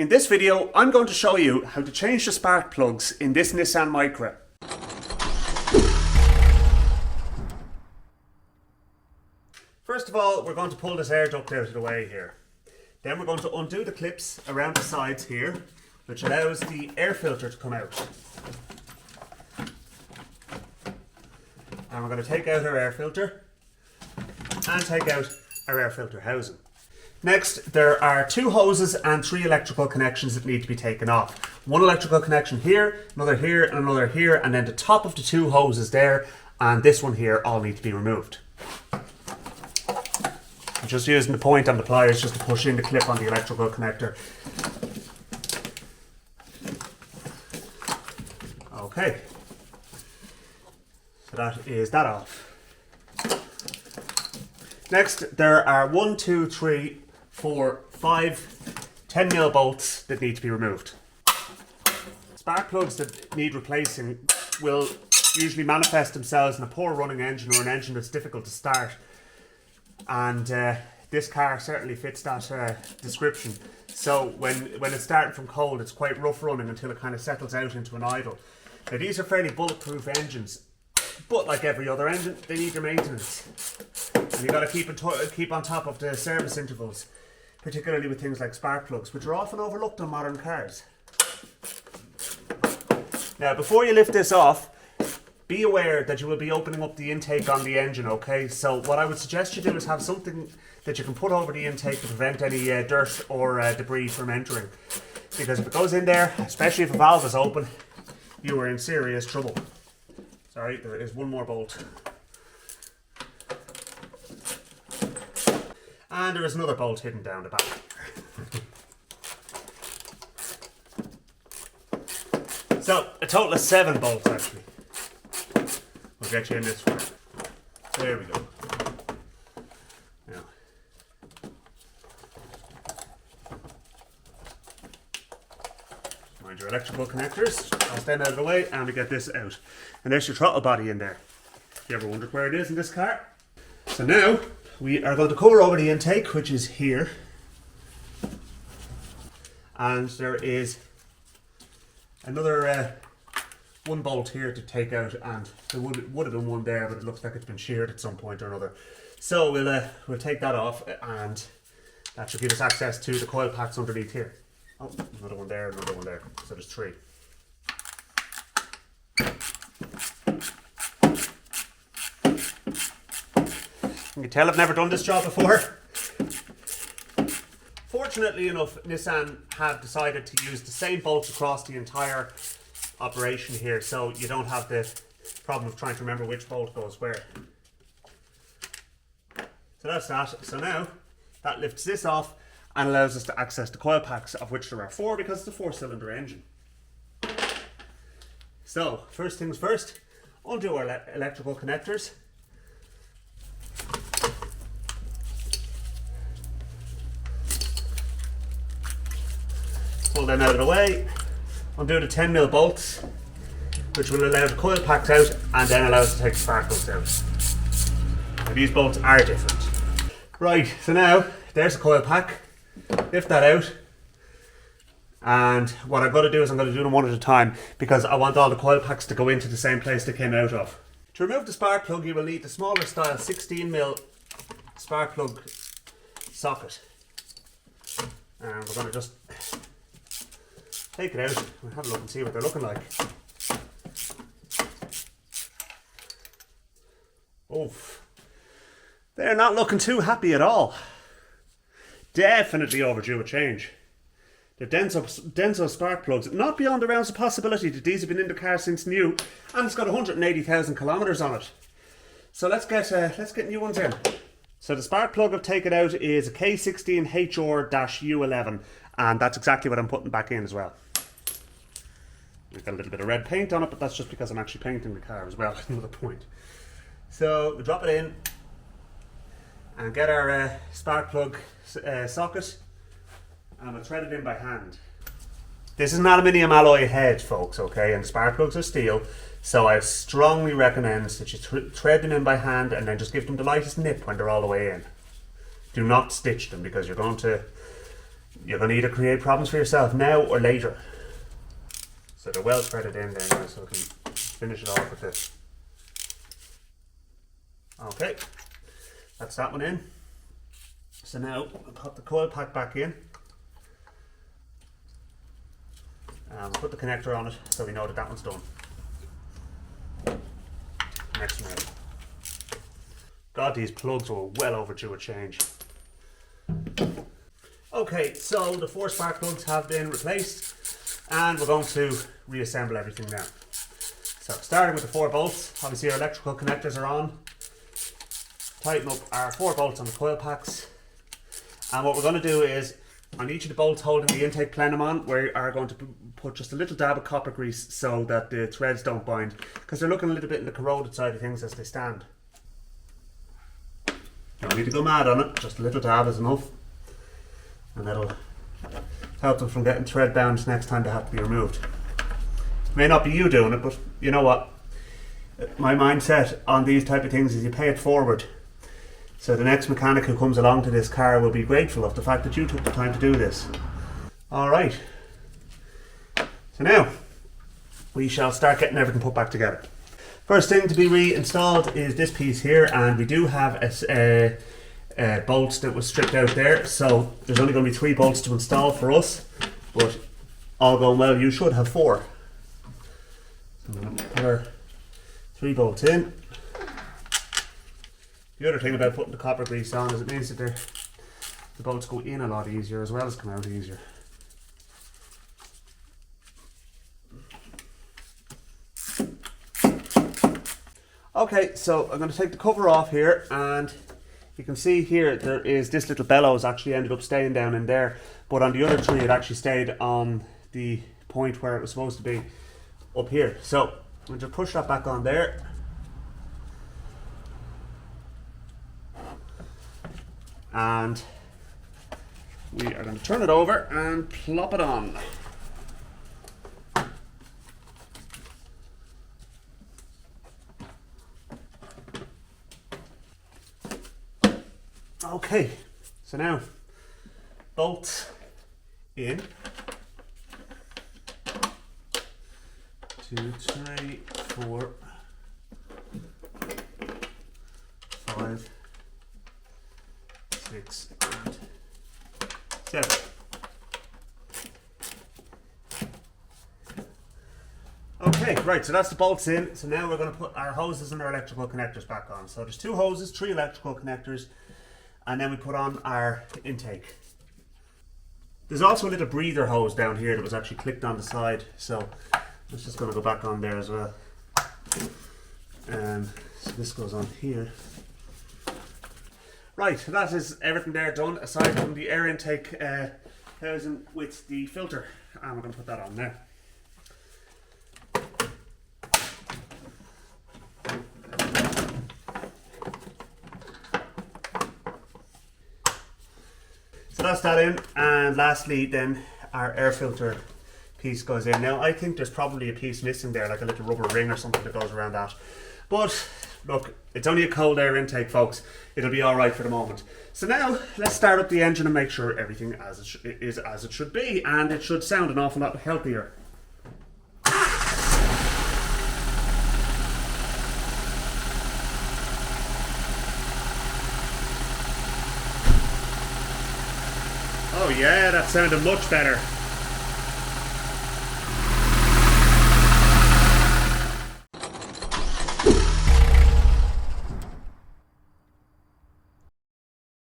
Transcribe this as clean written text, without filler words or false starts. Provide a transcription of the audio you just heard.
In this video, I'm going to show you how to change the spark plugs in this Nissan Micra. First of all, we're going to pull this air duct out of the way here. Then we're going to undo the clips around the sides here, which allows the air filter to come out. And we're going to take out our air filter and take out our air filter housing. Next, there are 2 hoses and 3 electrical connections that need to be taken off. One electrical connection here, another here, and another here, and then the top of the 2 hoses there, and this one here all need to be removed. I'm just using the point on the pliers just to push in the clip on the electrical connector. Okay, so that is that off. Next, there are 1, 2, 3, 4, 5 10mm bolts that need to be removed. Spark plugs that need replacing will usually manifest themselves in a poor running engine or an engine that's difficult to start. And this car certainly fits that description. So when it's starting from cold, it's quite rough running until it kind of settles out into an idle. Now these are fairly bulletproof engines, but like every other engine, they need your maintenance. And you've got to keep on top of the service intervals, particularly with things like spark plugs, which are often overlooked on modern cars. Now, before you lift this off, be aware that you will be opening up the intake on the engine, okay? So what I would suggest you do is have something that you can put over the intake to prevent any dirt or debris from entering. Because if it goes in there, especially if a valve is open, you are in serious trouble. Sorry, there is one more bolt. And there is another bolt hidden down the back. So, a total of 7 bolts actually. We'll get you in this one. There we go. Now. Mind your electrical connectors. I'll stand out of the way and we get this out. And there's your throttle body in there. If you ever wondered where it is in this car. So now, we are going to cover over the intake, which is here. And there is another 1 bolt here to take out, and there would have been one there, but it looks like it's been sheared at some point or another. So we'll take that off, and that should give us access to the coil packs underneath here. Oh, another one there, another one there. So there's 3. You can tell I've never done this job before. Fortunately enough, Nissan have decided to use the same bolts across the entire operation here, so you don't have the problem of trying to remember which bolt goes where. So that's that. So now that lifts this off and allows us to access the coil packs, of which there are 4 because it's a 4-cylinder engine. So first things first, undo our electrical connectors. Pull them out of the way, undo the 10mm bolts, which will allow the coil packs out and then allow us to take the spark plugs out. Now, these bolts are different. Right, so now there's the coil pack. Lift that out, and what I'm going to do is I'm going to do them one at a time because I want all the coil packs to go into the same place they came out of. To remove the spark plug, you will need the smaller style 16mm spark plug socket, and we're going to just take it out and have a look and see what they're looking like. Oof. They're not looking too happy at all. Definitely overdue a change. The Denso spark plugs, not beyond the realms of possibility that these have been in the car since new, and it's got 180,000 kilometers on it. So let's get new ones in. So the spark plug I've taken out is a K16HR-U11, and that's exactly what I'm putting back in as well. We've got a little bit of red paint on it, but that's just because I'm actually painting the car as well. Another point. So we drop it in and get our spark plug socket, and we'll thread it in by hand. This is an aluminium alloy head, folks, okay, and spark plugs are steel, so I strongly recommend that you thread them in by hand and then just give them the lightest nip when they're all the way in. Do not stitch them because you're going to you're going to either create problems for yourself now or later. So they're well threaded in there now, so we can finish it off with this. Okay, that's that one in. So now I'll put the coil pack back in. And we'll put the connector on it so we know that that one's done. Next one out. God, these plugs were well overdue a change. Okay, so the 4 spark plugs have been replaced and we're going to reassemble everything now. So starting with the 4 bolts, obviously our electrical connectors are on. Tighten up our 4 bolts on the coil packs. And what we're going to do is, on each of the bolts holding the intake plenum on, we are going to put just a little dab of copper grease so that the threads don't bind, because they're looking a little bit in the corroded side of things as they stand. Don't need to go mad on it, just a little dab is enough. And that'll help them from getting thread bound next time they have to be removed. It may not be you doing it, but you know what? My mindset on these type of things is you pay it forward. So the next mechanic who comes along to this car will be grateful of the fact that you took the time to do this. Alright. So now, we shall start getting everything put back together. First thing to be reinstalled is this piece here, and we do have a bolt that was stripped out there, so there's only going to be 3 bolts to install for us, but all going well you should have 4. So I'm going to put our 3 bolts in. The other thing about putting the copper grease on is it means that the bolts go in a lot easier as well as come out easier. Okay, so I'm going to take the cover off here, and you can see here there is this little bellows actually ended up staying down in there, but on the other 3 it actually stayed on the point where it was supposed to be up here. So I'll just push that back on there. And we are going to turn it over and plop it on. Okay, so now bolts in. 2, 3, 4, 5, 6, and 7. Okay, right, so that's the bolts in. So now we're going to put our hoses and our electrical connectors back on. So there's 2 hoses, 3 electrical connectors, and then we put on our intake. There's also a little breather hose down here that was actually clicked on the side, so it's just going to go back on there as well. So this goes on here. Right, so that is everything there done aside from the air intake housing with the filter, and we're going to put that on now. So that's that in, and lastly then our air filter piece goes in. Now I think there's probably a piece missing there, like a little rubber ring or something that goes around that, but look, it's only a cold air intake, folks. It'll be alright for the moment. So now let's start up the engine and make sure everything is as it should be, and it should sound an awful lot healthier. Oh yeah, that sounded much better.